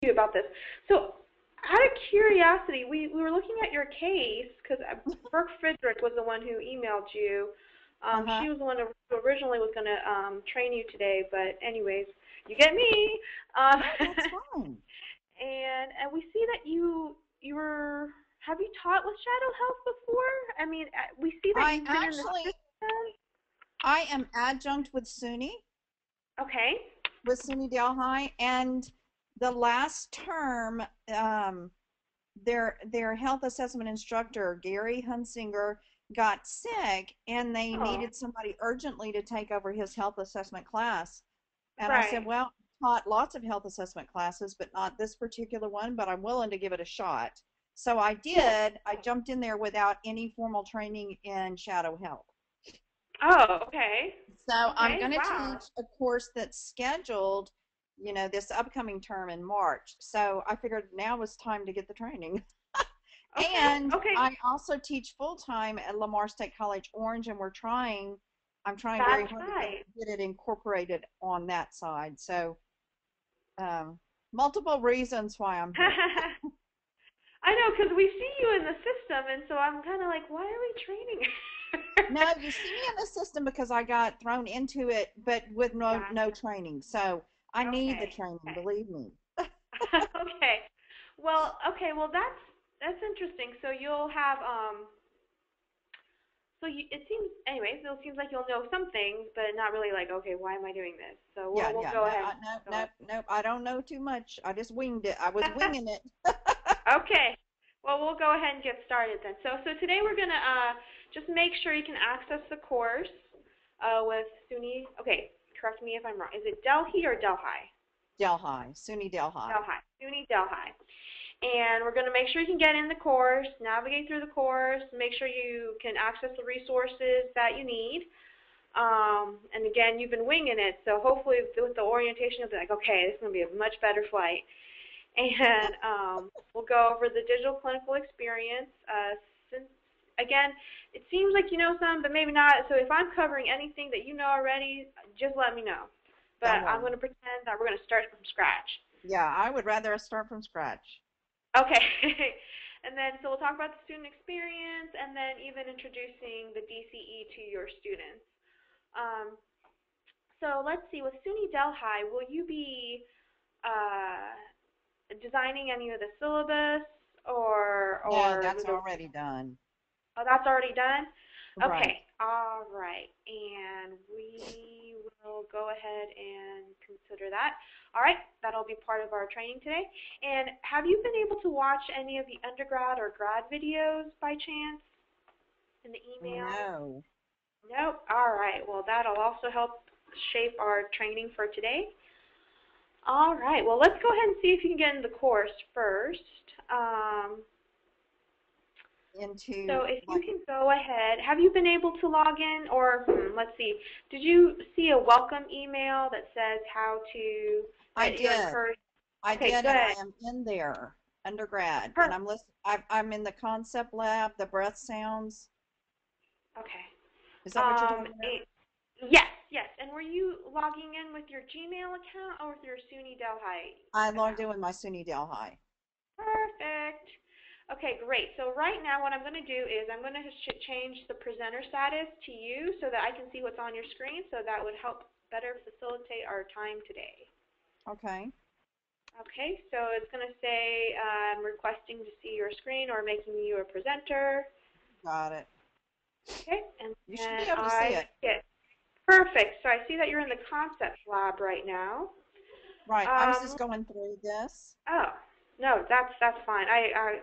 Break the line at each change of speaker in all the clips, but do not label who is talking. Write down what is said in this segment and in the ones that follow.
you about this. So, out of curiosity, we were looking at your case because Brooke Frederick was the one who emailed you.
Uh-huh.
She was the one who originally was going to train you today, but anyways, you get me. Um,
No, that's fine.
and we see that you were. Have you taught with Shadow Health before? I mean, we see that
I
you've been in the
actually,
system.
I am adjunct
Okay.
with SUNY Delhi, and the last term, their health assessment instructor, Gary Hunsinger, got sick, and they
Oh,
needed somebody urgently to take over his health assessment class. And I said,
right.
well, I taught lots of health assessment classes, but not this particular one, but I'm willing to give it a shot. So I did. I jumped in there without any formal training in shadow health.
Oh, okay.
So I'm
Okay.
going to
Wow.
teach a course that's scheduled, this upcoming term in March. So I figured now was time to get the training.
Okay.
And
Okay.
I also teach full time at Lamar State College Orange, and I'm trying very
That's
hard to
right.
get it incorporated on that side. So, um, multiple reasons why I'm here.
I know, because we see you in the system, and so I'm kind of like, why are we training
No,
her?
you see me in the system because I got thrown into it, but with no
Gotcha.
training. So I need the
Okay.
training,
Okay.
believe me.
Okay. Well, okay. Well, that's interesting. So you'll have So it seems, anyways, it seems like you'll know some things, but not really like, okay, why am I doing this? So
Yeah,
we'll
yeah.
go
No,
ahead and
no,
go
no, no. I don't know too much. I just winged it. I was
ahead.
winging it.
Okay. Well, we'll go ahead and get started then. So today we're gonna just make sure you can access the course with SUNY. Okay, correct me if I'm wrong. Is it Delhi or Delhi?
Delhi, SUNY Delhi.
Delhi. SUNY Delhi. And we're gonna make sure you can get in the course, navigate through the course, make sure you can access the resources that you need. And again, you've been winging it, so hopefully with the orientation, you'll be like, okay, this is gonna be a much better flight. And we'll go over the digital clinical experience. Since again, it seems like you know some, but maybe not. So if I'm covering anything that you know already, just let me know.
Don't
But I'm
worry.
going to pretend that we're going to start from scratch.
Yeah, I would rather start from scratch.
Okay. And then so we'll talk about the student experience, and then even introducing the DCE to your students. Um, so let's see. With SUNY Delhi, will you be uh, designing any of the syllabus
No,
or
that's
the
already done.
oh, that's already done?
Right.
Okay, all right. And we will go ahead and consider that. All right, that'll be part of our training today. And have you been able to watch any of the undergrad or grad videos by chance in the email?
No.
Nope. All right. Well, that'll also help shape our training for today. All right. Well, let's go ahead and see if you can get in the course first. Um, So
Into
if you
like
can go ahead, have you been able to log in or let's see, did you see a welcome email that says how to,
I
that you're
did.
encouraged?
I
Okay,
did, and I
good.
am in there, undergrad, and
Per
I'm in the concept lab, the breath sounds.
okay.
Is that what you're
Um,
talking about?
it, yes, yes. And were you logging in with your Gmail account or with your SUNY Delhi
I logged in
account?
with my SUNY Delhi.
Perfect. Okay, great. So right now what I'm going to do is I'm going to change the presenter status to you so that I can see what's on your screen, so that would help better facilitate our time today.
Okay,
Okay, so it's going to say I'm requesting to see your screen or making you a presenter.
got it.
Okay, and
You should be
then
able to see
I
it.
see it. Perfect. So I see that you're in the concept lab right now.
Right. I was just
Um,
going through this.
Oh, no, that's fine.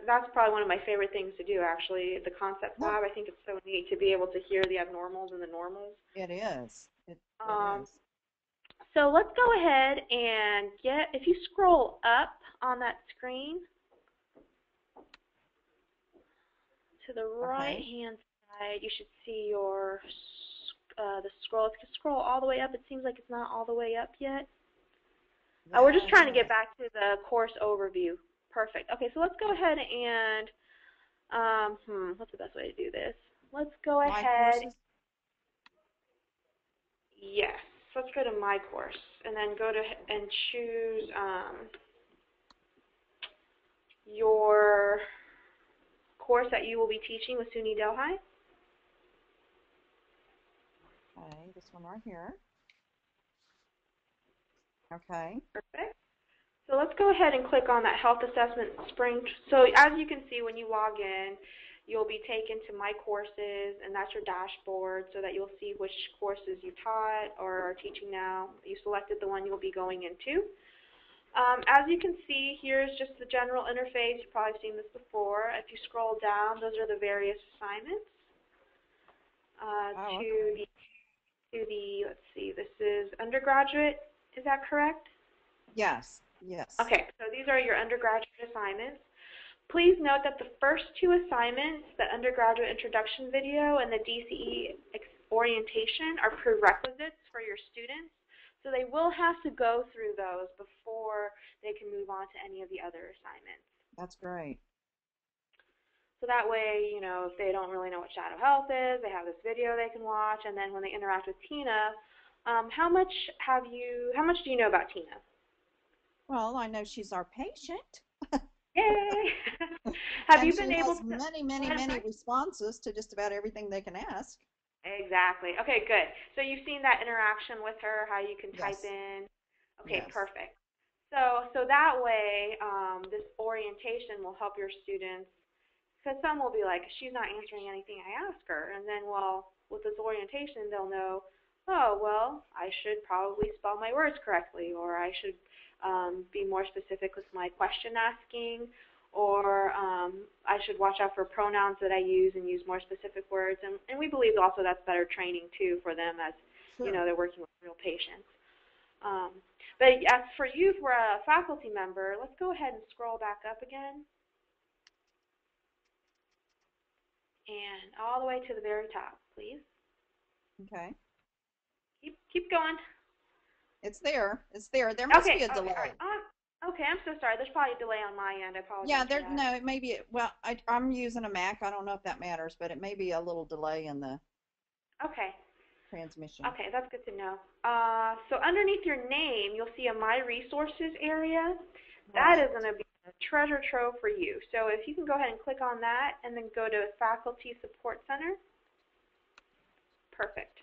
That's probably one of my favorite things to do actually, the concept
No,
lab. I think it's so neat to be able to hear the abnormals and the normals.
it is. It
Um,
is.
so let's go ahead and if you scroll up on that screen to the right
Okay.
hand side, you should see your the scroll. If you scroll all the way up, it seems like it's not all the way up yet. We're
Yeah,
just
it
trying to get
is.
back to the course overview. Perfect. Okay, so let's go ahead and what's the best way to do this? Let's go
My
ahead.
courses.
Yes, let's go to my course and then go to and choose. your course that you will be teaching with SUNY Delhi.
Okay, this one right here. Okay.
Perfect. So let's go ahead and click on that health assessment spring. So as you can see, when you log in, you'll be taken to My Courses, and that's your dashboard so that you'll see which courses you taught or are teaching now. You selected the one you'll be going into. As you can see, here's just the general interface. You've probably seen this before. If you scroll down, those are the various assignments.
Okay.
Let's see, this is undergraduate, is that correct?
Yes. Yes.
Okay, so these are your undergraduate assignments. Please note that the first two assignments, the undergraduate introduction video and the DCE orientation, are prerequisites for your students. So they will have to go through those before they can move on to any of the other assignments.
That's great.
So that way, you know, if they don't really know what shadow health is, they have this video they can watch, and then when they interact with Tina, how much do you know about Tina?
Well, I know she's our patient.
Yay! Have
And
you
she
been able
has
to?
many responses to just about everything they can ask.
Exactly. Okay, good. So you've seen that interaction with her, how you can type
Yes.
in. Okay,
Yes.
perfect. So that way, this orientation will help your students, because some will be like, she's not answering anything I ask her, and then, well, with this orientation, they'll know, oh, well, I should probably spell my words correctly, or I should be more specific with my question asking, or I should watch out for pronouns that I use and use more specific words. And we believe also that's better training, too, for them as, you
Sure.
know, they're working with real patients. But as for you, for a faculty member, let's go ahead and scroll back up again. And all the way to the very top, please.
Okay.
Keep going.
It's there. It's there. There must be
Okay,
a
okay, all
delay.
right. Okay, I'm so sorry. There's probably a delay on my end. I
Yeah,
apologize for
there.
that.
No, it may be. Well, I'm using a Mac. I don't know if that matters, but it may be a little delay in the
Okay.
transmission.
Okay, that's good to know. So underneath your name, you'll see a My Resources area. That is
Right.
going to be a treasure trove for you. So if you can go ahead and click on that and then go to Faculty Support Center. Perfect.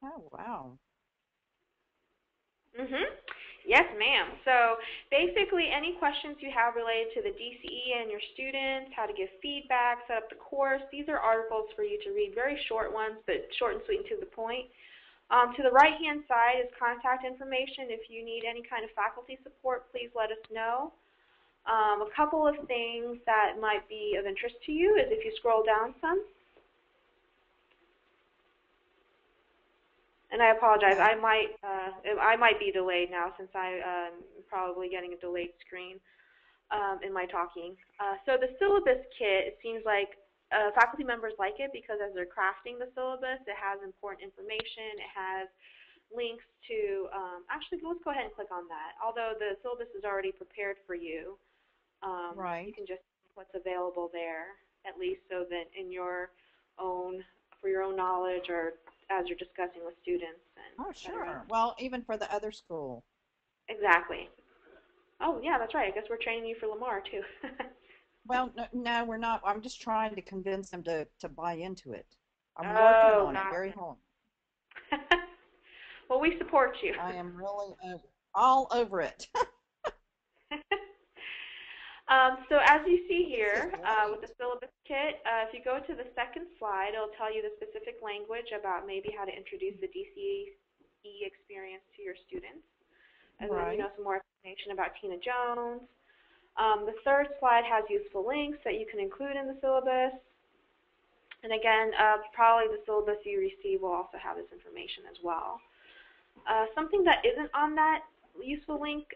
Oh, wow.
Yes, ma'am. So basically, any questions you have related to the DCE and your students, how to give feedback, set up the course, these are articles for you to read, very short ones, but short and sweet and to the point. To the right-hand side is contact information. If you need any kind of faculty support, please let us know. A couple of things that might be of interest to you is if you scroll down some. And I apologize.
Okay.
I might be delayed now since I'm probably getting a delayed screen in my talking. So the syllabus kit, it seems like faculty members like it because as they're crafting the syllabus, it has important information. It has links to, actually, let's go ahead and click on that. Although the syllabus is already prepared for you, you
Right.
can just see what's available there, at least so that in your own, for your own knowledge or as you're discussing with students and
Oh,
et cetera.
sure. Well, even for the other school.
Exactly. Oh, yeah, that's right. I guess we're training you for Lamar, too.
Well, no, no, we're not. I'm just trying to convince them to buy into it. I'm working
Oh,
on it very
gotcha.
hard.
Well, we support you.
I am really all over it.
So as you see
This is
here with the
great.
syllabus kit, if you go to the second slide, it'll tell you the specific language about maybe how to introduce the DCE experience to your students. And then, you
Right.
know, some more information about Tina Jones. The third slide has useful links that you can include in the syllabus. And again, probably the syllabus you receive will also have this information as well. Something that isn't on that useful link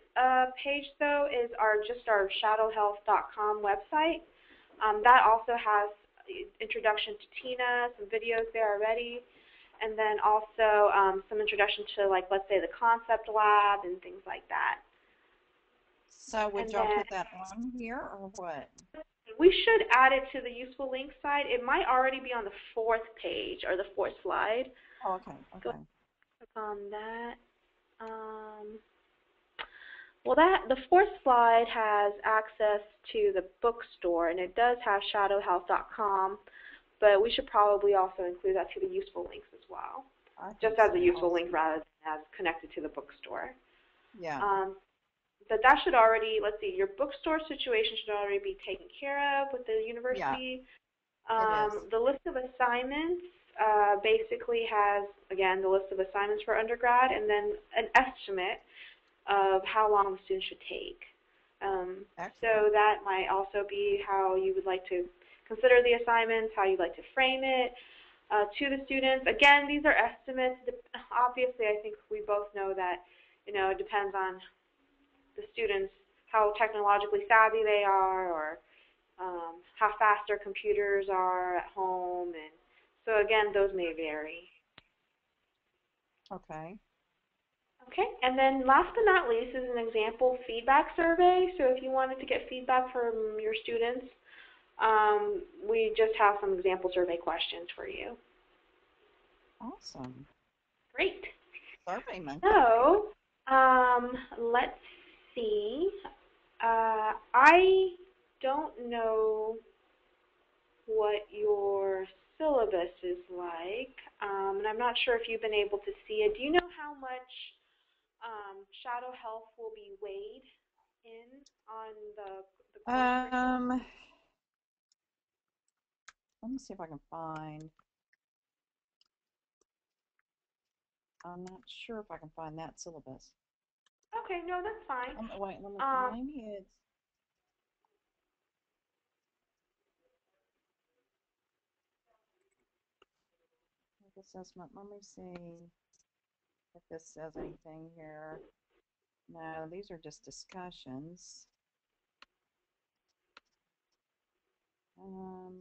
page, though, is just our shadowhealth.com website. That also has introduction to Tina, some videos there already, and then also some introduction to, like, let's say, the concept lab and things like that.
So would
And
y'all
then
put that on here or what?
we should add it to the useful links side. It might already be on the fourth page or the fourth slide.
Oh, okay.
Go
Okay.
click on that. Well, the fourth slide has access to the bookstore, and it does have shadowhealth.com, but we should probably also include that to the useful links as well,
I
just
think
as
so
a useful link
also.
rather than as connected to the bookstore.
Yeah,
But that should already, let's see, your bookstore situation should already be taken care of with the
yeah,
university.
it is.
The list of assignments basically has, again, the list of assignments for undergrad and then an estimate of how long the student should take.
Excellent.
So that might also be how you would like to consider the assignments, how you'd like to frame it to the students. Again, these are estimates. Obviously, I think we both know that, it depends on the students, how technologically savvy they are, or how fast their computers are at home, and so again, those may vary.
Okay.
Okay, and then last but not least is an example feedback survey. So if you wanted to get feedback from your students, we just have some example survey questions for you.
Awesome.
Great.
Survey Monkey.
So let's see. I don't know what your syllabus is like, and I'm not sure if you've been able to see it. Do you know how much Shadow Health will be weighed in on the course curriculum?
Um, Let me see if I can find. I'm not sure if I can find that syllabus.
Okay, no, that's fine.
Wait, let me,
Um,
maybe it's assessment. Let me see if this says anything here. No, these are just discussions. Um,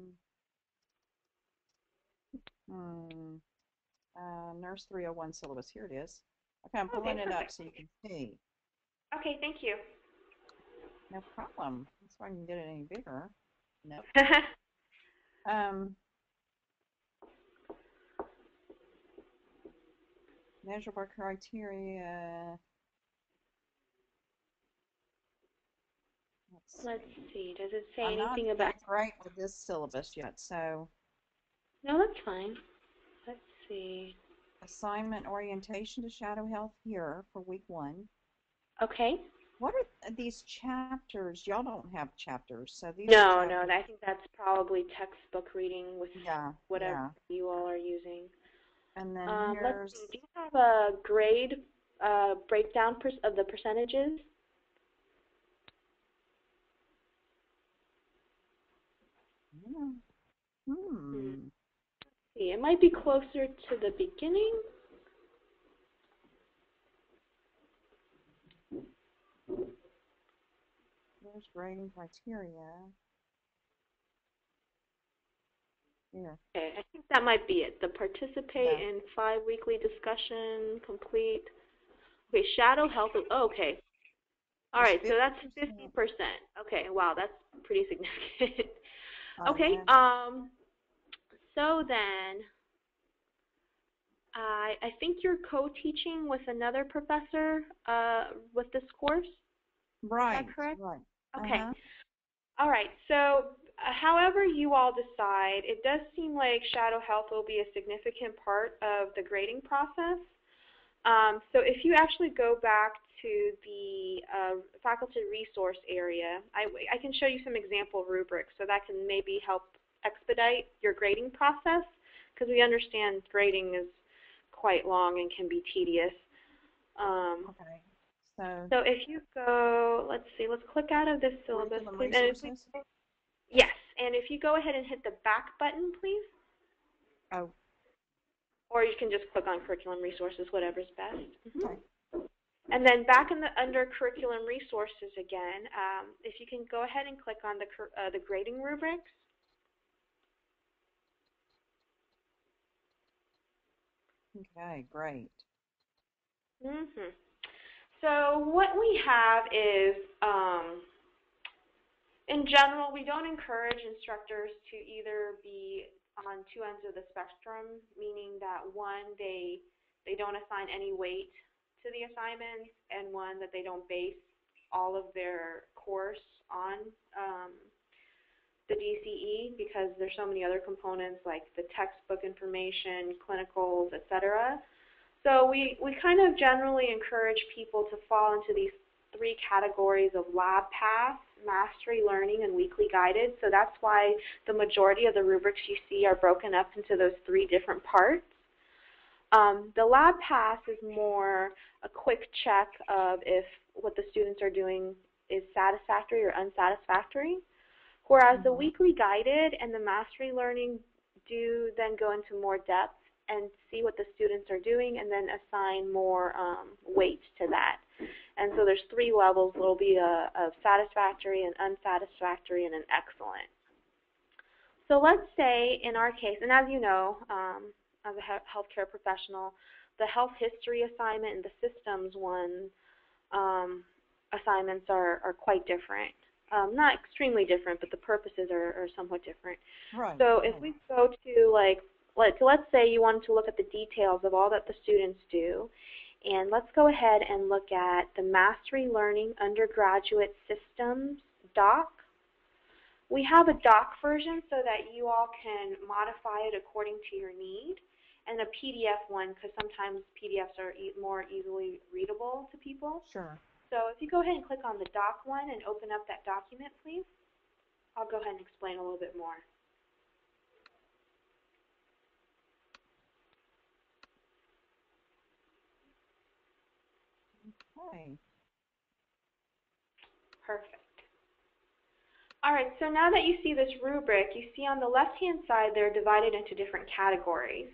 hmm. Nurse 301 syllabus. Here it is. Okay, I'm
okay,
pulling it up
perfect.
so you can see.
Okay, thank you.
No problem. That's why I can get it any bigger. Nope. Um, Measurable criteria.
Let's see. Does it say
I'm not
anything about?
that great with this syllabus yet, so
No, that's fine. Let's see.
assignment orientation to Shadow Health here for week 1.
Okay.
What are these chapters? Y'all don't have chapters, so these are
No, no,
chapters.
I think that's probably textbook reading with
Yeah,
whatever
yeah.
you all are using.
And then
Let's see.
here's,
Do you have a grade breakdown of the percentages?
yeah,
Hmm.
hmm.
See, it might be closer to the beginning.
There's grading criteria. Here,
Okay, I think that might be it. The participate
yeah.
in 5 weekly discussion, complete. Okay, Shadow Health. Oh, okay. All
There's
right, so that's
50%.
50%. Okay, wow, that's pretty significant.
I
Okay,
know.
so then I think you're co-teaching with another professor with this course. Is that
Right,
correct?
right.
Okay.
Uh-huh.
All right. So, however you all decide, it does seem like Shadow Health will be a significant part of the grading process. So if you actually go back to the faculty resource area, I can show you some example rubrics, so that can maybe help expedite your grading process, because we understand grading is quite long and can be tedious.
Okay. So,
So if you go, let's see, let's click out of this syllabus,
curriculum
please. And if
resources.
yes, and if you go ahead and hit the back button, please,
Oh,
or you can just click on curriculum resources, whatever's best.
okay.
And then back in under curriculum resources again, if you can go ahead and click on the grading rubrics.
Okay, great.
So what we have is, in general, we don't encourage instructors to either be on two ends of the spectrum, meaning that one, they don't assign any weight to the assignments, and one, that they don't base all of their course on the DCE, because there's so many other components like the textbook information, clinicals, etc. So we kind of generally encourage people to fall into these three categories of LabPath, Mastery Learning, and Weekly Guided. So that's why the majority of the rubrics you see are broken up into those three different parts. The LabPath is more a quick check of if what the students are doing is satisfactory or unsatisfactory, whereas the Weekly Guided and the Mastery Learning do then go into more depth and see what the students are doing and then assign more weight to that. And so there's three levels. There will be a satisfactory, an unsatisfactory, and an excellent. So let's say in our case, and as you know, as a healthcare professional, the health history assignment and the systems one assignments are quite different. Not extremely different, but the purposes are somewhat different.
Right.
So if we go to let's say you wanted to look at the details of all that the students do, and let's go ahead and look at the Mastery Learning Undergraduate Systems doc. We have a doc version so that you all can modify it according to your need, and a PDF one because sometimes PDFs are more easily readable to people.
Sure.
So if you go ahead and click on the doc one and open up that document, please, I'll go ahead and explain a little bit more.
Okay.
Perfect. All right, so now that you see this rubric, you see on the left-hand side they're divided into different categories.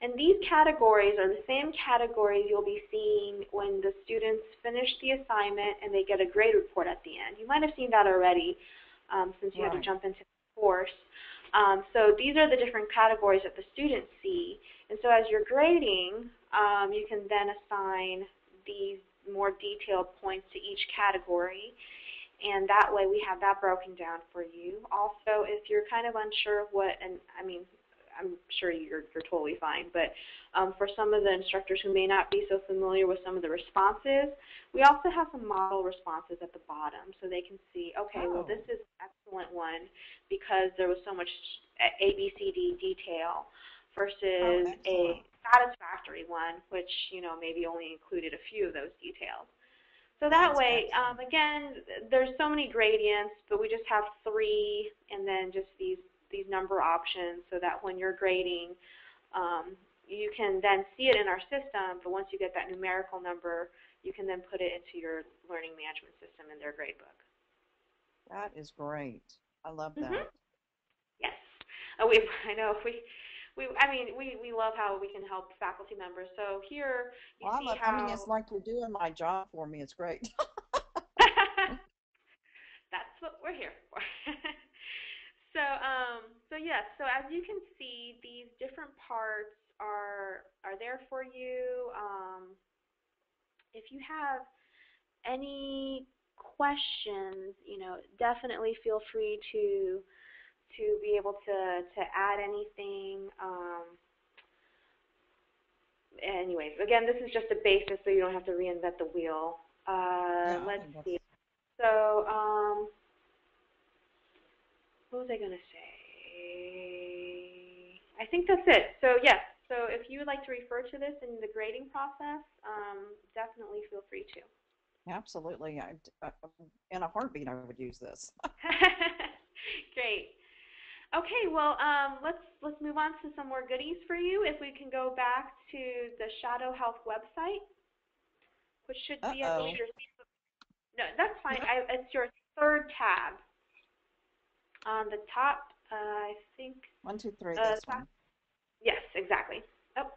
And these categories are the same categories you'll be seeing when the students finish the assignment and they get a grade report at the end. You might have seen that already since you had to jump into the course. So these are the different categories that the students see. And so as you're grading, you can then assign these more detailed points to each category. And that way we have that broken down for you. Also, if you're kind of unsure of what, and I mean, I'm sure you're totally fine, but for some of the instructors who may not be so familiar with some of the responses, we also have some model responses at the bottom so they can see, okay, well, this is an excellent one because there was so much ABCD detail versus a satisfactory one, which, you know, maybe only included a few of those details. So that way, again, there's so many gradients, but we just have three and then just these number options so that when you're grading, you can then see it in our system, but once you get that numerical number, you can then put it into your learning management system in their gradebook.
That is great. I love that.
Yes. I know. We love how we can help faculty members. So here you see how...
I mean, it's like you're doing my job for me. It's great.
That's what we're here for. So yes, so as you can see, these different parts are there for you. If you have any questions, you know, definitely feel free to be able to add anything. Anyways, again, this is just a basis, so you don't have to reinvent the wheel. Let's see. So, what was I going to say? I think that's it. So, yes. So, if you would like to refer to this in the grading process, definitely feel free to.
Absolutely. In a heartbeat, I would use this.
Great. Okay, well, let's move on to some more goodies for you. If we can go back to the Shadow Health website, which should be, I believe, your... No, that's fine. It's your third tab. On the top, I think...
1, 2, 3, this one.
Yes, exactly. Oh.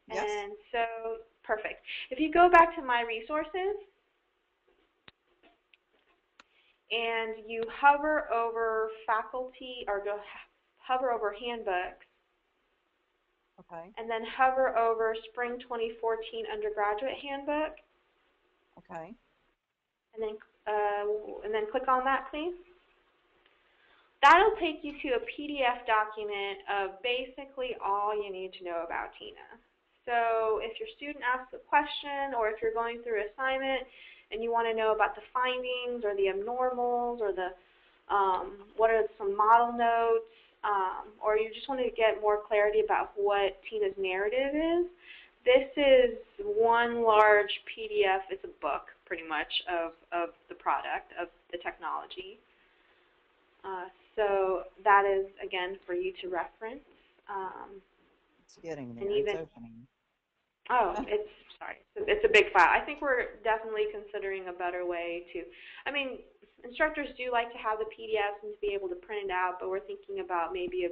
Yes.
And so, perfect. If you go back to My Resources, and you hover over faculty, or hover over handbooks,
okay,
and then hover over Spring 2014 Undergraduate Handbook,
okay,
and then click on that, please. That'll take you to a PDF document of basically all you need to know about TINA. So if your student asks a question or if you're going through an assignment and you want to know about the findings or the abnormals or the what are some model notes, or you just want to get more clarity about what TINA's narrative is, this is one large PDF. It's a book, pretty much, of the product, of the technology. So that is, again, for you to reference.
It's getting there.
And even,
it's opening.
Oh, it's a big file. I think we're definitely considering a better way to, I mean, instructors do like to have the PDFs and to be able to print it out, but we're thinking about maybe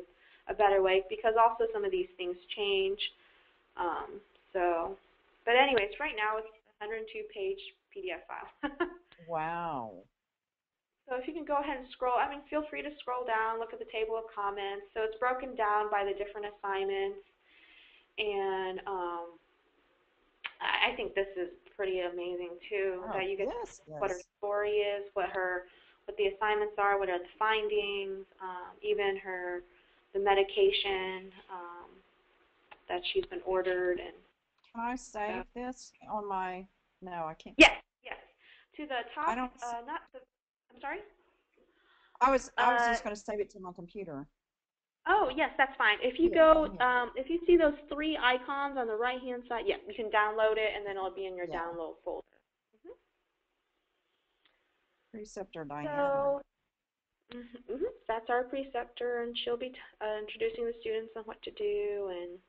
a better way because also some of these things change. But anyways, right now it's a 102-page PDF file.
Wow.
So if you can go ahead and scroll, I mean, feel free to scroll down, look at the table of comments. So it's broken down by the different assignments, and I think this is pretty amazing too. That you get to see what her story is, what the assignments are, what are the findings, even the medication that she's been ordered. And
can I save this on my? No, I can't.
Yes. To the top.
I don't.
I'm sorry?
I was just going to save it to my computer.
Oh, yes, that's fine. If you go, if you see those three icons on the right-hand side, yeah, you can download it, and then it'll be in your download folder.
Preceptor Diana.
So, that's our preceptor, and she'll be introducing the students on what to do, and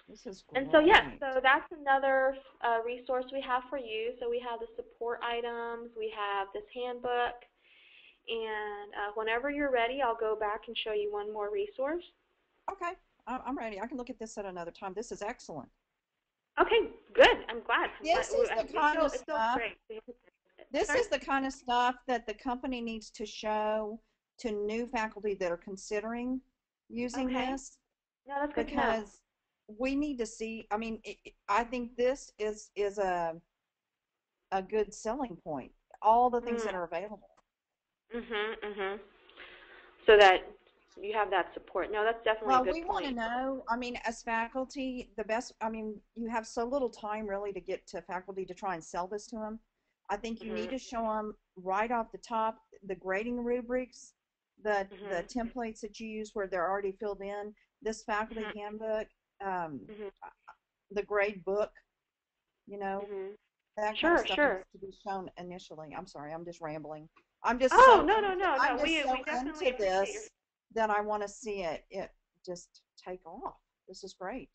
this is great.
And so, yes, so that's another resource we have for you. So we have the support items, we have this handbook, and whenever you're ready, I'll go back and show you one more resource.
Okay, I'm ready. I can look at this at another time. This is excellent.
Okay, good. I'm glad.
This is the kind of stuff. This is the kind of stuff that the company needs to show to new faculty that are considering using this.
No, that's good
because we need to see. I mean, I think this is a good selling point. All the things that are available.
So that you have that support. No, that's definitely a good point.
Well, we want to know. I mean, as faculty, the best. I mean, you have so little time really to get to faculty to try and sell this to them. I think you need to show them right off the top the grading rubrics, the templates that you use where they're already filled in. This faculty handbook. The grade book, you know, that kind of stuff needs to be shown initially. I'm sorry, I'm just rambling. I'm just
no.
We definitely into this that I want to see it just take off. This is great.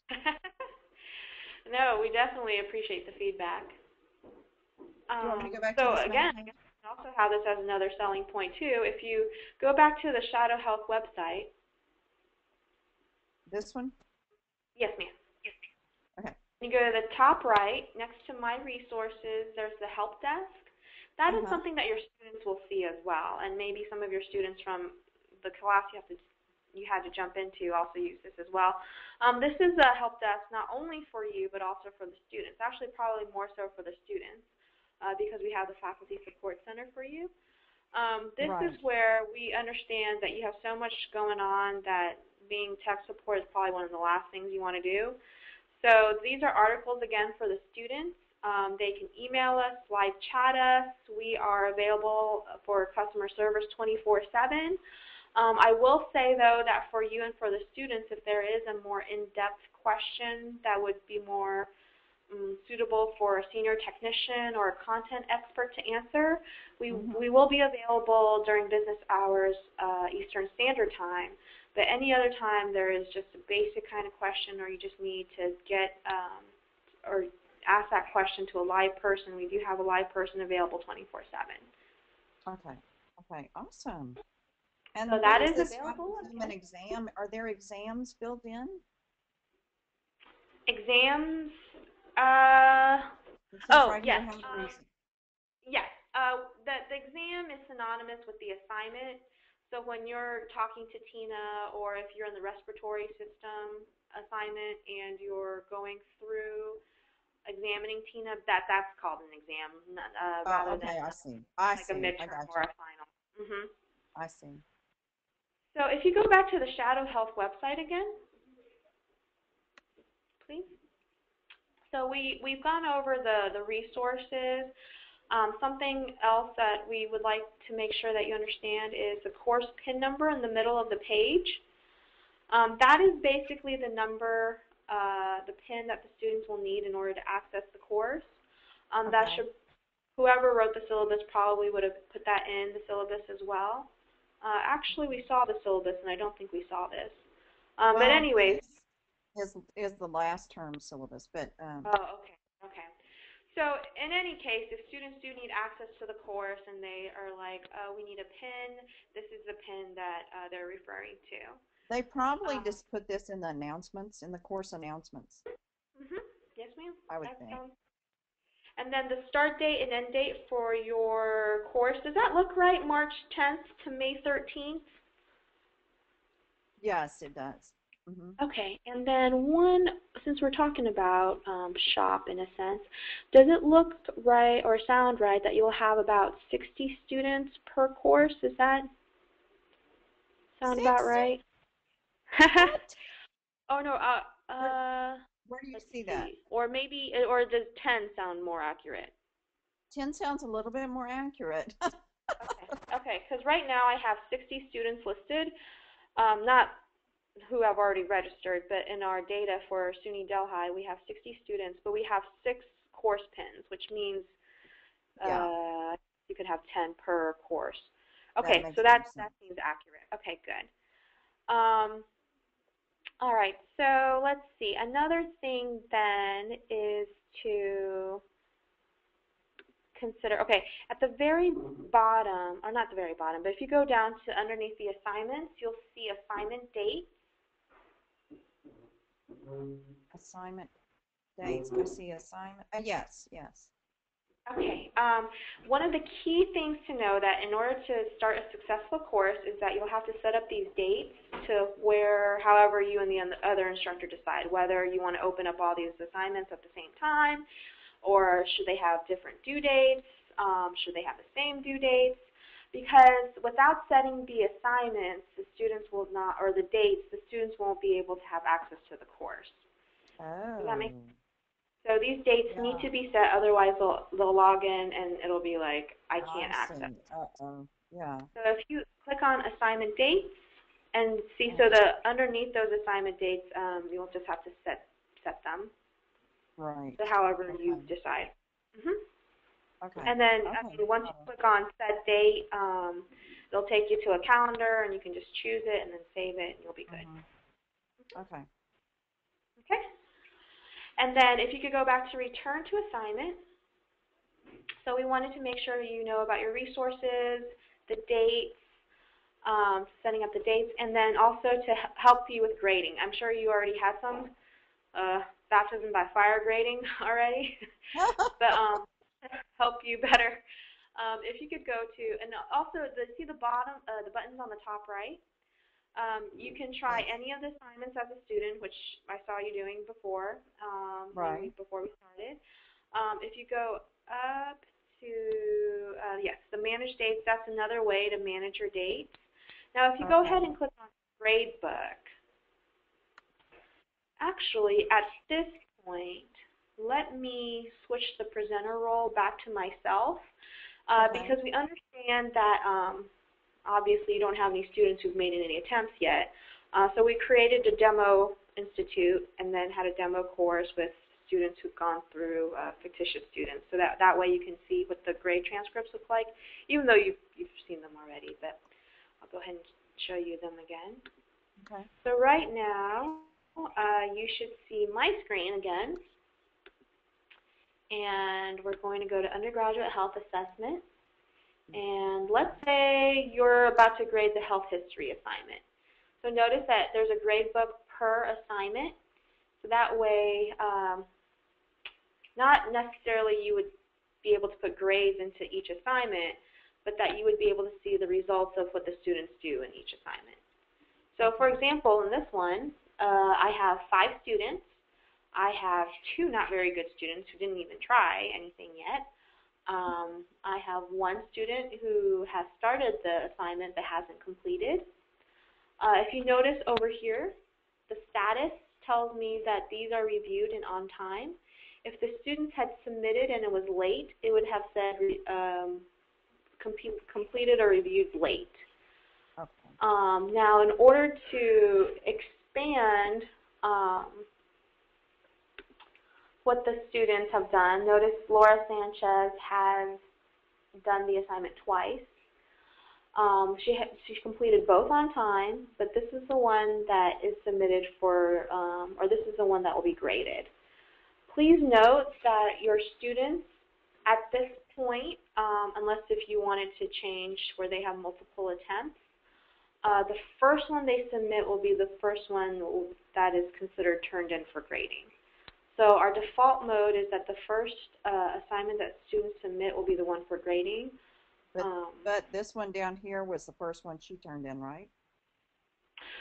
No, we definitely appreciate the feedback.
Do you want me to go back
so
to this
again, I can also have this as another selling point too. If you go back to the Shadow Health website.
This one?
Yes, ma'am.
Okay.
You go to the top right, next to My Resources, there's the Help Desk. That is something that your students will see as well, and maybe some of your students from the class you had to jump into also use this as well. This is a help desk not only for you, but also for the students. Actually, probably more so for the students because we have the Faculty Support Center for you. This is where we understand that you have so much going on that being tech support is probably one of the last things you want to do. So these are articles, again, for the students. They can email us, live chat us. We are available for customer service 24/7. I will say, though, that for you and for the students, if there is a more in-depth question that would be more suitable for a senior technician or a content expert to answer, we will be available during business hours, Eastern Standard Time. But any other time there is just a basic kind of question or you just need to get or ask that question to a live person, we do have a live person available 24/7.
Okay, awesome. And
so that is available.
An exam, are there exams built in?
Exams? Yes. Yes. The exam is synonymous with the assignment. So when you're talking to Tina or if you're in the respiratory system assignment and you're going through examining Tina, that's called an exam rather than
I see.
a midterm or a final.
I see.
So if you go back to the Shadow Health website again, please. So we've gone over the resources. Something else that we would like to make sure that you understand is the course PIN number in the middle of the page. That is basically the number, the PIN that the students will need in order to access the course. That should, whoever wrote the syllabus probably would have put that in the syllabus as well. Actually, we saw the syllabus, and I don't think we saw this. But anyways.
Is the last term syllabus, but.
Oh, okay, okay. So in any case, if students do need access to the course and they are like, oh, we need a PIN, this is the PIN that they're referring to.
They probably just put this in the announcements, in the course announcements.
Yes, ma'am.
I would think.
And then the start date and end date for your course, does that look right, March 10th to May 13th?
Yes, it does.
Okay, and then since we're talking about SHOP in a sense, does it look right or sound right that you'll have about 60 students per course? Does that sound
60?
about right?
What?
Oh, no,
where do you see that?
Or maybe, or does 10 sound more accurate?
10 sounds a little bit more accurate.
Okay, because right now I have 60 students listed, not who have already registered, but in our data for SUNY Delhi, we have 60 students, but we have 6 course pins, which means you could have 10 per course. Okay, so that seems accurate. Okay, good. All right, so let's see. Another thing then is to consider, okay, at the very bottom, or not the very bottom, but if you go down to underneath the assignments, you'll see assignment date.
Assignment dates. I see assignment. Yes.
Okay. One of the key things to know that in order to start a successful course is that you'll have to set up these dates to however you and the other instructor decide, whether you want to open up all these assignments at the same time, or should they have different due dates, should they have the same due dates. Because without setting the assignments, the students will not, or the dates, the students won't be able to have access to the course.
Oh.
Does that make sense? So these dates need to be set, otherwise they'll log in and it'll be like, I can't access it.
Yeah.
So if you click on assignment dates and see, so underneath those assignment dates, you'll just have to set them.
Right.
So however you decide.
Okay.
And then once you click on set date, it'll take you to a calendar, and you can just choose it and then save it, and you'll be good.
Okay.
Okay. And then if you could go back to return to assignment. So we wanted to make sure you know about your resources, the dates, setting up the dates, and then also to help you with grading. I'm sure you already had some baptism by fire grading already, but help you better. If you could go to, and also see the bottom, the buttons on the top right. You can try any of the assignments as a student, which I saw you doing before, before we started. If you go up to, the manage dates, that's another way to manage your dates. Now, if you go ahead and click on Gradebook, actually, at this point, let me switch the presenter role back to myself because we understand that obviously you don't have any students who've made any attempts yet. So we created a demo institute and then had a demo course with students who've gone through fictitious students. So that way you can see what the grade transcripts look like, even though you've seen them already. But I'll go ahead and show you them again.
Okay.
So right now, you should see my screen again. And we're going to go to Undergraduate Health Assessment. And let's say you're about to grade the health history assignment. So notice that there's a grade book per assignment. So that way, not necessarily you would be able to put grades into each assignment, but that you would be able to see the results of what the students do in each assignment. So for example, in this one, I have 5 students. I have 2 not very good students who didn't even try anything yet. I have 1 student who has started the assignment but hasn't completed. If you notice over here, the status tells me that these are reviewed and on time. If the students had submitted and it was late, it would have said completed or reviewed late.
Okay.
Now, in order to expand what the students have done, notice Laura Sanchez has done the assignment twice. She completed both on time, but this is the one that is submitted for, or this is the one that will be graded. Please note that your students at this point, unless if you wanted to change where they have multiple attempts, the first one they submit will be the first one that is considered turned in for grading. So our default mode is that the first assignment that students submit will be the one for grading.
But this one down here was the first one she turned in, right?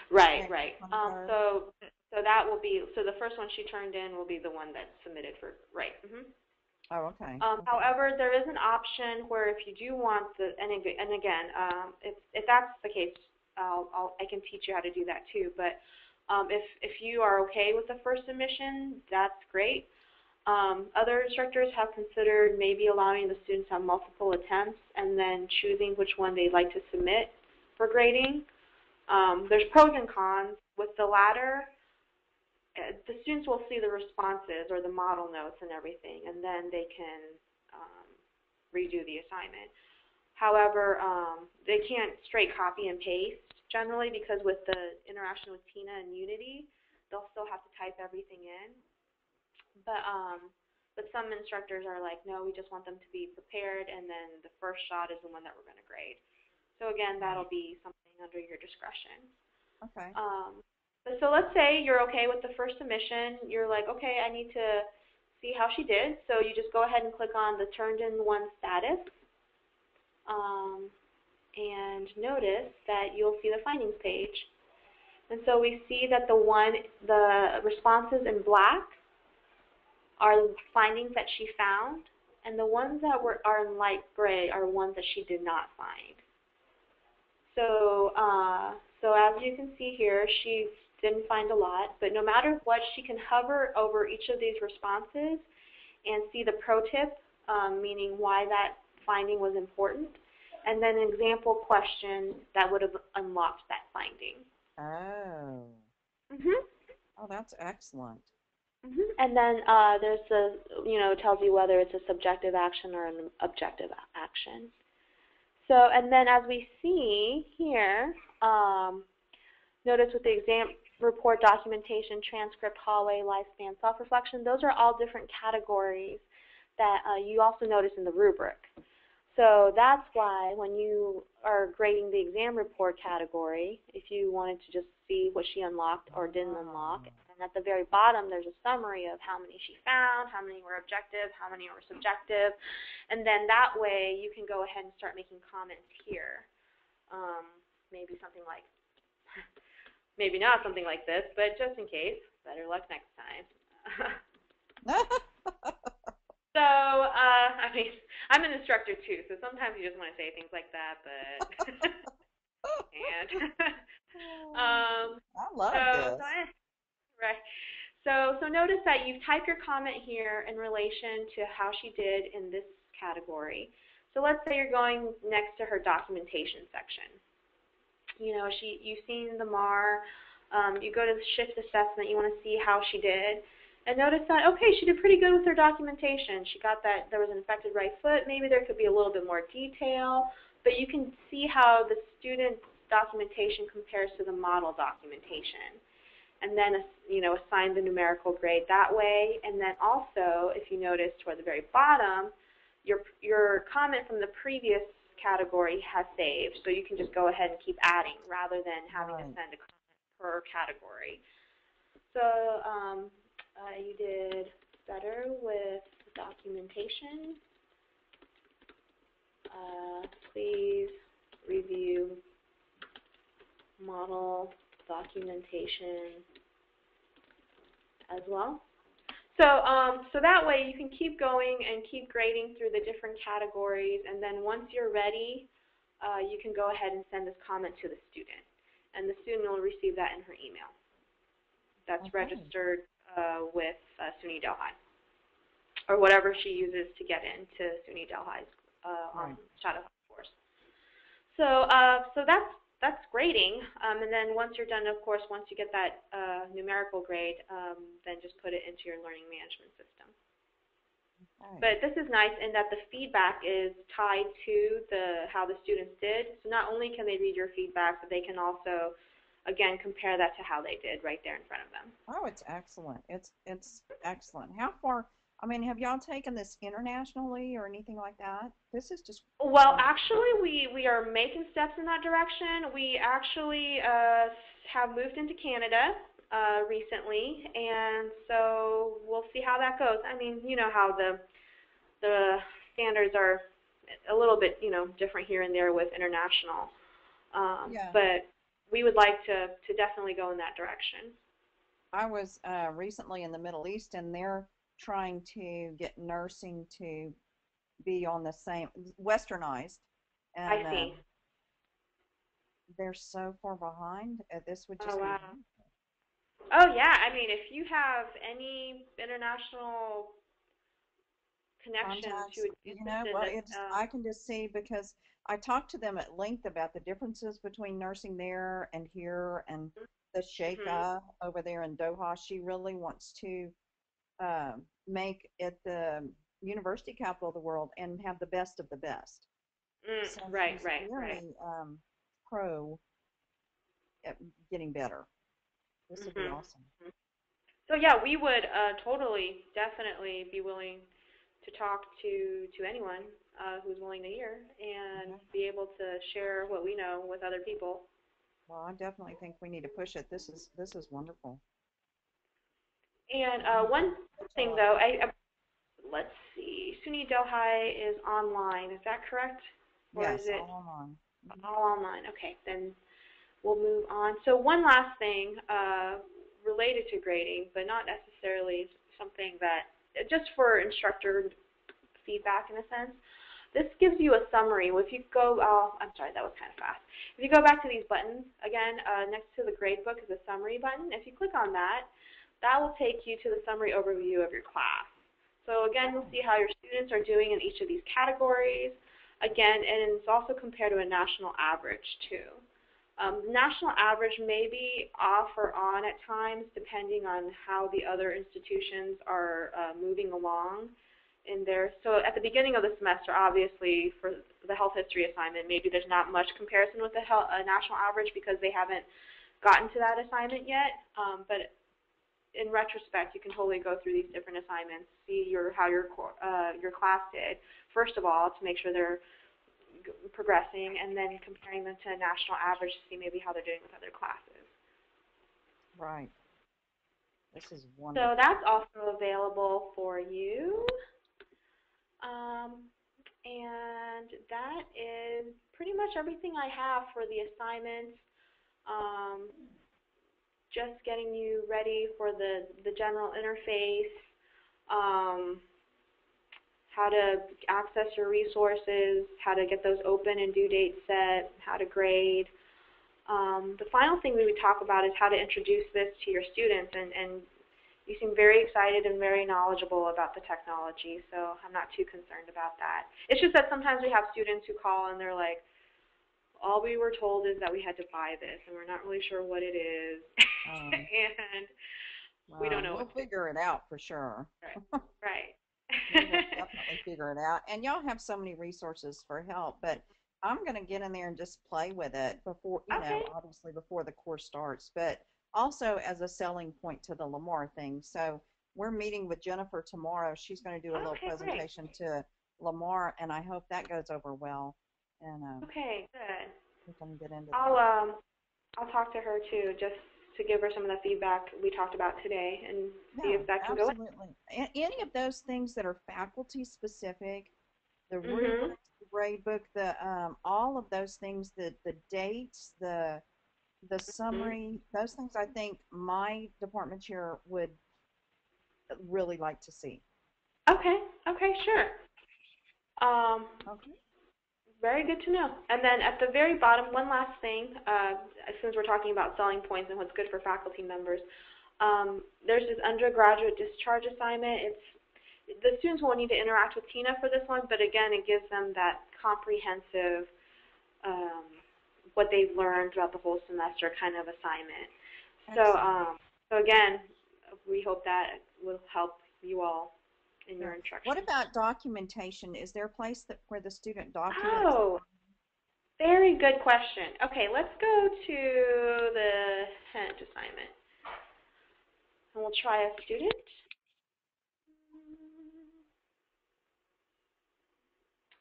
Right, right. So that will be, so the first one she turned in will be the one that's submitted for, right.
Oh, okay.
However, there is an option where if you do want the, and again, if that's the case, I can teach you how to do that too. But if you are okay with the first submission, that's great. Other instructors have considered maybe allowing the students to have multiple attempts and then choosing which one they'd like to submit for grading. There's pros and cons. With the latter, the students will see the responses or the model notes and everything, and then they can redo the assignment. However, they can't straight copy and paste generally because with the interaction with Tina and Unity, they'll still have to type everything in. But some instructors are like, no, we just want them to be prepared, and then the first shot is the one that we're going to grade. So again, that'll be something under your discretion.
Okay.
So let's say you're okay with the first submission. You're like, okay, I need to see how she did. So you just go ahead and click on the turned in one status. And notice that you'll see the findings page. And so we see that the responses in black are findings that she found, and the ones that are in light gray are ones that she did not find. So, so as you can see here, she didn't find a lot, but no matter what, she can hover over each of these responses and see the pro tip, meaning why that finding was important, and then an example question that would have unlocked that finding.
Oh. Oh, that's excellent.
And then there's the, it tells you whether it's a subjective action or an objective action. So, and then as we see here, notice with the exam report, documentation, transcript, hallway, lifespan, self-reflection, those are all different categories that you also notice in the rubric. So that's why when you are grading the exam report category, if you wanted to just see what she unlocked or didn't unlock, and at the very bottom there's a summary of how many she found, how many were objective, how many were subjective, and then that way you can go ahead and start making comments here. Maybe something like, maybe not something like this, but just in case, better luck next time. So, I mean, I'm an instructor too, so sometimes you just want to say things like that, but and
I love this.
Right. So notice that you've typed your comment here in relation to how she did in this category. So let's say you're going next to her documentation section. You've seen the MAR. You go to the shift assessment. You want to see how she did. And notice that, okay, she did pretty good with her documentation. She got that there was an infected right foot. Maybe there could be a little bit more detail. But you can see how the student's documentation compares to the model documentation. And then, assign the numerical grade that way. And then also, if you notice toward the very bottom, your comment from the previous category has saved. So you can just go ahead and keep adding rather than having to send a comment per category. So, you did better with documentation. Please review model documentation as well. So, so that way you can keep going and keep grading through the different categories, and then once you're ready, you can go ahead and send this comment to the student. and the student will receive that in her email. That's
Okay.
registered with SUNY Delhi, or whatever she uses to get into SUNY Delhi's
Right.
Shadow course. So, that's grading, and then once you're done, of course, once you get that numerical grade, then just put it into your learning management system.
Okay.
But this is nice in that the feedback is tied to how the students did. So not only can they read your feedback, but they can also, again, compare that to how they did right there in front of them.
Oh, it's excellent. It's excellent. How far? I mean, have y'all taken this internationally or anything like that? This is just
Well,
wonderful.
actually, we are making steps in that direction. We actually have moved into Canada recently, and so we'll see how that goes. I mean, you know how the standards are a little bit, different here and there with international.
Yeah.
But we would like to definitely go in that direction.
I was recently in the Middle East, and they're trying to get nursing to be on the same westernized,
I
and
see.
they're so far behind. This would
Oh,
just be
wow.
wonderful.
Oh, yeah. I mean, if you have any international connections who
Contacts.
would be
You know,
interested in
well,
this,
it's I can just see because I talked to them at length about the differences between nursing there and here, and the
mhm.
Sheikha over there in Doha. She really wants to make it the university capital of the world and have the best of the best. So
Right,
she's
right, right.
really pro at getting better. This would be
Mhm.
awesome.
So yeah, we would totally, definitely be willing to talk to anyone who's willing to hear and
Okay.
be able to share what we know with other people.
Well, I definitely think we need to push it. This is wonderful.
And
I'm gonna
one
put y'all
thing
up.
though, let's see, SUNY Delhi is online. Is that correct, or is
Yes,
it
all online. Hmm.
all online? Okay, then we'll move on. So one last thing related to grading, but not necessarily something that just for instructor feedback in a sense. This gives you a summary. If you go, I'm sorry, that was kind of fast. If you go back to these buttons, again, next to the grade book is a summary button. If you click on that, that will take you to the summary overview of your class. So again, you'll
Oh,
see how your students are doing in each of these categories. Again, and it's also compared to a national average too. National average may be off or on at times depending on how the other institutions are moving along in there. So at the beginning of the semester, obviously, for the health history assignment, maybe there's not much comparison with the national average because they haven't gotten to that assignment yet. But in retrospect, you can totally go through these different assignments, see how your class did, first of all, to make sure they're progressing, and then comparing them to a national average to see maybe how they're doing with other classes.
right. This is
So
wonderful.
that's also available for you. Um, and that is pretty much everything I have for the assignments. Um, just getting you ready for the general interface, um, how to access your resources, how to get those open and due dates set, how to grade. The final thing we would talk about is how to introduce this to your students, and you seem very excited and very knowledgeable about the technology, so I'm not too concerned about that. It's just that sometimes we have students who call and they're like, all we were told is that we had to buy this, and we're not really sure what it is,
Um,
and we don't know
we'll
what to do.
figure it out for sure.
Right. Right.
We will definitely figure it out. And y'all have so many resources for help, but I'm going to get in there and just play with it before,
Okay.
obviously before the course starts, but also as a selling point to the Lamar thing. So we're meeting with Jennifer tomorrow. She's going to do a little
Okay, great.
presentation to Lamar, and I hope that goes over well. And
Okay, good.
we can get into
I'll
that.
um I'll talk to her too, just to give her some of the feedback we talked about today and see
Yeah,
if that can go in.
absolutely. Any of those things that are faculty specific, the
Mhm.
rubrics, the grade book, the all of those things, the dates, the
Mhm.
summary, those things I think my department chair would really like to see.
Okay. Okay, sure. Um
Okay.
Very good to know. And then at the very bottom, one last thing, since we're talking about selling points and what's good for faculty members, there's this undergraduate discharge assignment. The students won't need to interact with Tina for this one, but again, it gives them that comprehensive, what they've learned throughout the whole semester kind of assignment. So again, we hope that will help you all in your instruction.
What about documentation? Is there a place where the student documents?
Oh, very good question. Okay, let's go to the Hent assignment. And we'll try a student.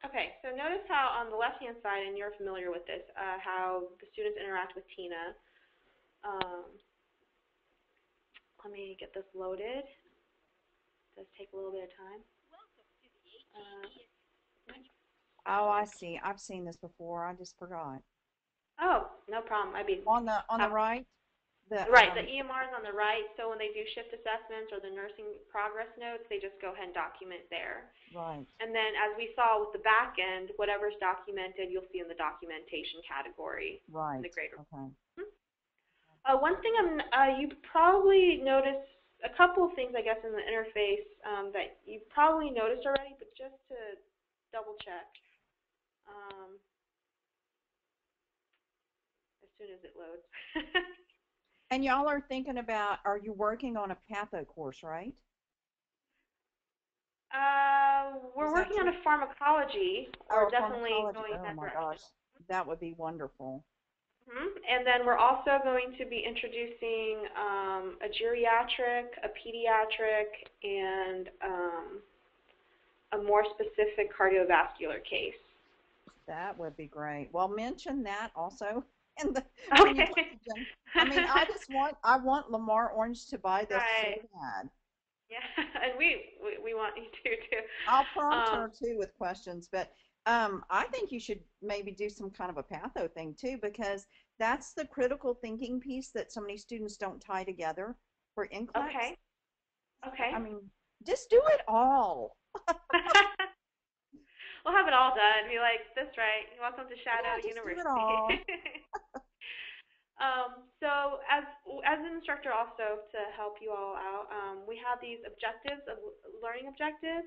Okay, so notice how on the left-hand side, and you're familiar with this, how the students interact with Tina. Let me get this loaded. It does take a little bit of time.
Oh, I see. I've seen this before. I just forgot.
Oh, no problem.
On the right.
The EMR is on the right. So when they do shift assessments or the nursing progress notes, they just go ahead and document there.
Right.
And then, as we saw with the back end, whatever's documented, you'll see in the documentation category.
Right.
In the grade report.
Okay.
One thing you probably noticed, a couple of things, I guess, in the interface that you probably noticed already, but just to double check. As soon as it loads.
And y'all are thinking about, are you working on a patho course, right?
We're working on a pharmacology. We're definitely
pharmacology.
going in that direction.
Oh my gosh, that would be wonderful.
And then we're also going to be introducing a geriatric, a pediatric, and a more specific cardiovascular case.
That would be great. Well, mention that also in the
okay.
I mean, I want Lamar Orange to buy this so bad.
Yeah, and we want you to too.
I'll prompt her too with questions, but I think you should maybe do some kind of a patho thing too, because that's the critical thinking piece that so many students don't tie together for NCLEX.
Okay. Okay.
I mean, just do it all.
We'll have it all done. Be like, that's right. Welcome to Shadow University.
Do it all.
So as an instructor also to help you all out, we have these objectives, learning objectives,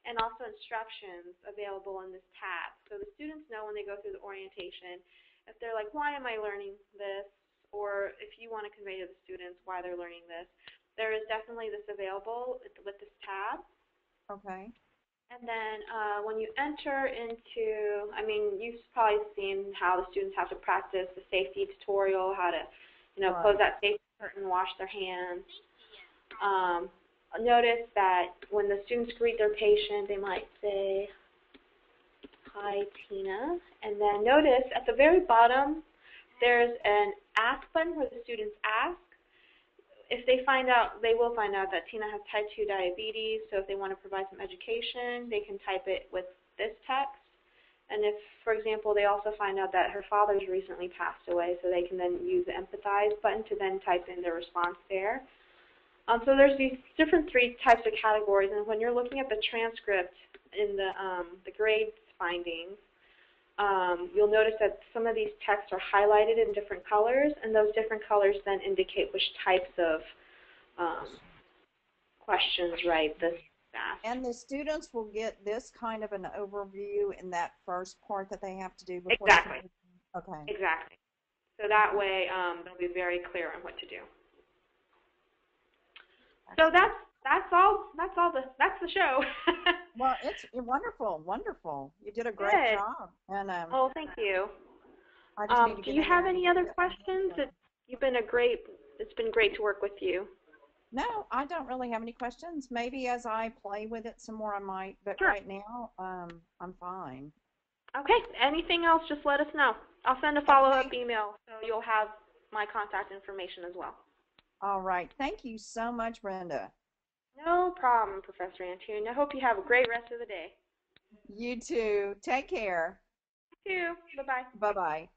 and also instructions available in this tab. So the students know when they go through the orientation, if they're like, why am I learning this? Or if you want to convey to the students why they're learning this, there is definitely this available with this tab.
Okay.
And then when you enter into, I mean, you've probably seen how the students have to practice the safety tutorial, how to, close that safety curtain, wash their hands. Notice that when the students greet their patient, they might say, "Hi, Tina." And then notice at the very bottom, there's an ask button where the students ask. If they will find out that Tina has type 2 diabetes, so if they want to provide some education, they can type it with this text. And if, for example, they also find out that her father's recently passed away, so they can then use the empathize button to then type in their response there. So there's these different 3 types of categories, and when you're looking at the transcript in the grades findings, you'll notice that some of these texts are highlighted in different colors, and those different colors then indicate which types of questions, right, this staff.
And the students will get this kind of an overview in that first part that they have to do before.
Exactly.
Okay.
Exactly. So that way they'll be very clear on what to do. So that's the show.
Well, it's wonderful, wonderful. You did a great job. And
oh, thank you.
I just need to
do you have any other questions? It's been great to work with you.
No, I don't really have any questions. Maybe as I play with it some more, I might. But
sure.
Right now, I'm fine.
Okay. Anything else? Just let us know. I'll send a follow-up email, so you'll have my contact information as well.
All right. Thank you so much, Brenda.
No problem, Professor Antoon. I hope you have a great rest of the day.
You too. Take care.
You too. Bye-bye.
Bye-bye.